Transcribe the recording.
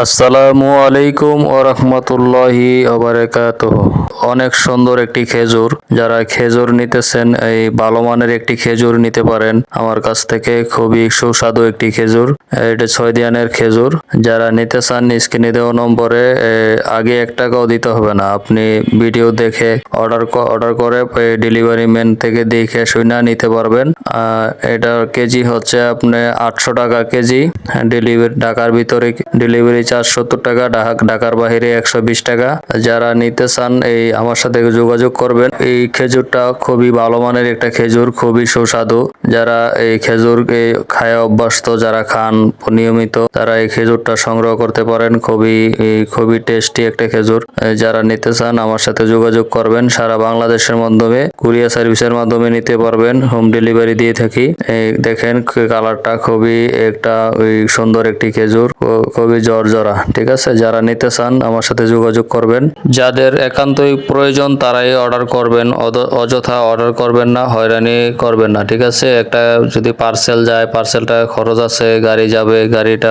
আসসালামু আলাইকুম ওয়া রাহমাতুল্লাহি ওয়া বারাকাতুহু। অনেক সুন্দর একটি খেজুর, যারা খেজুর নিতেছেন এই ভালো মানের একটি খেজুর নিতে পারেন আমার কাছ থেকে। খুবই সুস্বাদু একটি খেজুর, এটা সয়দিয়ানের খেজুর। যারা নিতে চান স্ক্রিনে দেওয়া নম্বরে আগে 1 টাকাও দিতে হবে না, আপনি ভিডিও দেখে অর্ডার করে ডেলিভারি ম্যান থেকে দেখে শুনে নিতে পারবেন। এটার কেজি হচ্ছে আপনি 800 টাকা কেজি, ডেলিভারি ঢাকার ভিতরে ডেলিভারি চার্জ 70 টাকা, ঢাকার বাইরে 120 টাকা। যারা নিতে চান এই আমার সাথে যোগাযোগ করবেন। এই খেজুরটা খুবই ভালো মানের একটা খেজুর, খুবই সুস্বাদু। যারা এই খেজুর খায় অভ্যস্ত, যারা খান নিয়মিত, তারা এই খেজুরটা সংগ্রহ করতে পারেন। খুবই টেস্টি একটা খেজুর। যারা নিতে চান আমার সাথে যোগাযোগ করবেন। সারা বাংলাদেশের মাধ্যমে কুরিয়ার সার্ভিসের মাধ্যমে নিতে পারবেন, হোম ডেলিভারি দিয়ে থাকি। দেখেন কালারটা খুবই একটা সুন্দর একটি খেজুর, খুবই জর্জরা। ঠিক আছে, যারা নিতে চান আমার সাথে যোগাযোগ করবেন। যাদের একান্তই প্রয়োজন তারাই অর্ডার করবেন, অযথা অর্ডার করবেন না, হয়রানি করবেন না। ঠিক আছে, একটা যদি পার্সেল যায়, পার্সেলটা খরচ আছে, গাড়ি যাবে, গাড়িটা